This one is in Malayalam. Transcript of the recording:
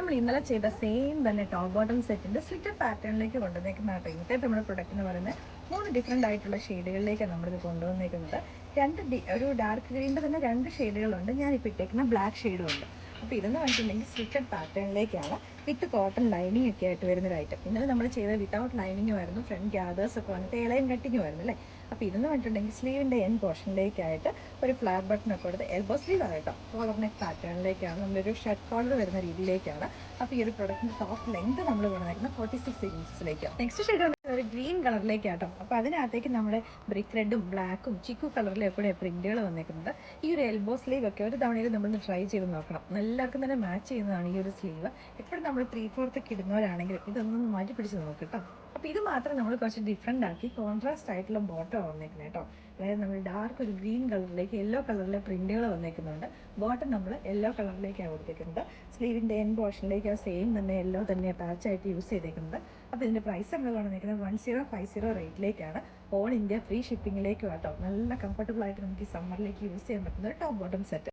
നമ്മൾ ഇന്നലെ ചെയ്ത സെയിം തന്നെ ടോപ്പ് ബോട്ടം സെറ്റിന്റെ സ്ലിറ്റഡ് പാറ്റേണിലേക്ക് കൊണ്ടുവന്നേക്കുന്ന കേട്ടോ. ഇന്നത്തെ നമ്മുടെ പ്രൊഡക്റ്റ് എന്ന് പറയുന്നത് 3 ഡിഫറെൻ്റ് ആയിട്ടുള്ള ഷെയ്ഡുകളിലേക്കാണ് നമ്മളിത് കൊണ്ടുവന്നേക്കുന്നത്. ഒരു ഡാർക്ക് ഗ്രീനിൻ്റെ തന്നെ 2 ഷെയ്ഡുകളുണ്ട്. ഞാനിപ്പോൾ ഇട്ടേക്കുന്ന ബ്ലാക്ക് ഷെയ്ഡും ഉണ്ട്. അപ്പോൾ ഇതെന്ന് പറഞ്ഞിട്ടുണ്ടെങ്കിൽ സ്ലിറ്റഡ് പാറ്റേണിലേക്കാണ് വിത്ത് കോട്ടൺ ലൈനിങ് ഒക്കെ ആയിട്ട് വരുന്നൊരു ഐറ്റം. ഇന്നലെ നമ്മൾ ചെയ്തത് വിത്തൗട്ട് ലൈനിങ് ആയിരുന്നു, ഫ്രണ്ട് ഗ്യാദേഴ്സ് ഒക്കെ വന്നിട്ട് ഇളയും കട്ടിങ് ആയിരുന്നു അല്ലേ. അപ്പോൾ ഇതെന്ന് പറഞ്ഞിട്ടുണ്ടെങ്കിൽ സ്ലീവിൻ്റെ എൻ പോർഷനിലേക്കായിട്ട് ഒരു ഫ്ലാറ്റ് ബട്ടൺ ഒക്കെ കൊടുത്ത് എൽബോ സ്ലീവ് ആയിട്ടോ കോളർ നെക്ക് പാറ്റേണിലേക്കാണ്, നമ്മളൊരു ഷർട്ട് കോളർ വരുന്ന രീതിയിലേക്കാണ്. അപ്പോൾ ഈ ഒരു പ്രൊഡക്റ്റിൻ്റെ ടോപ്പ് ലെങ്ത് നമ്മൾ കൊണ്ടുവന്നിരിക്കുന്നത് 46 ഇഞ്ചസിലേക്കാണ്. നെക്സ്റ്റ് ഷെയ്ഡ് ഒരു ഗ്രീൻ കളറിലേക്കാട്ടോ. അപ്പോൾ അതിനകത്തേക്ക് നമ്മുടെ ബ്രിക്ക് റെഡും ബ്ലാക്കും ചിക്കു കളറിലും കൂടെ പ്രിന്റുകൾ വന്നിരിക്കുന്നത്. ഈ ഒരു എൽബോ സ്ലീവ് ഒക്കെ ഒരു തവണയിൽ നമ്മളൊന്ന് ട്രൈ ചെയ്ത് നോക്കണം. എല്ലാവർക്കും തന്നെ മാച്ച് ചെയ്യുന്നതാണ് ഈ ഒരു സ്ലീവ്. എപ്പോഴും നമ്മൾ 3/4 ഒക്കെ ഇടുന്നവരാണെങ്കിൽ ഇതൊന്നും മാറ്റി പിടിച്ച് നോക്കും കേട്ടോ. അപ്പോൾ ഇത് മാത്രം നമ്മൾ കുറച്ച് ഡിഫറെൻ്റ് ആക്കി കോൺട്രാസ്റ്റ് ആയിട്ടുള്ള ബോട്ടം വന്നേക്കുന്നത് കേട്ടോ. അതായത് നമ്മൾ ഡാർക്ക് ഒരു ഗ്രീൻ കളറിലേക്ക് യെല്ലോ കളറിലെ പ്രിന്റുകൾ വന്നേക്കുന്നുണ്ട്. ബോട്ടം നമ്മൾ യെല്ലോ കളറിലേക്കാണ് കൊടുത്തേക്കുന്നത്. സ്ലീവിൻ്റെ എൻ പോർഷനിലേക്ക് സെയിം തന്നെ യെല്ലോ തന്നെ പാച്ചായിട്ട് യൂസ് ചെയ്തേക്കുന്നത്. അപ്പോൾ ഇതിൻ്റെ പ്രൈസ് നമ്മൾ കൊണ്ടുവന്നിരിക്കുന്നത് 1050 റേറ്റിലേക്കാണ്. ഓൾ ഇന്ത്യ ഫ്രീ ഷിപ്പിങ്ങിലേക്ക് കേട്ടോ. നല്ല കംഫർട്ടബിൾ ആയിട്ട് നമുക്ക് ഈ സമ്മറിലേക്ക് യൂസ് ചെയ്യാൻ പറ്റുന്ന ഒരു ടോപ്പ് ബോട്ടം സെറ്റ്.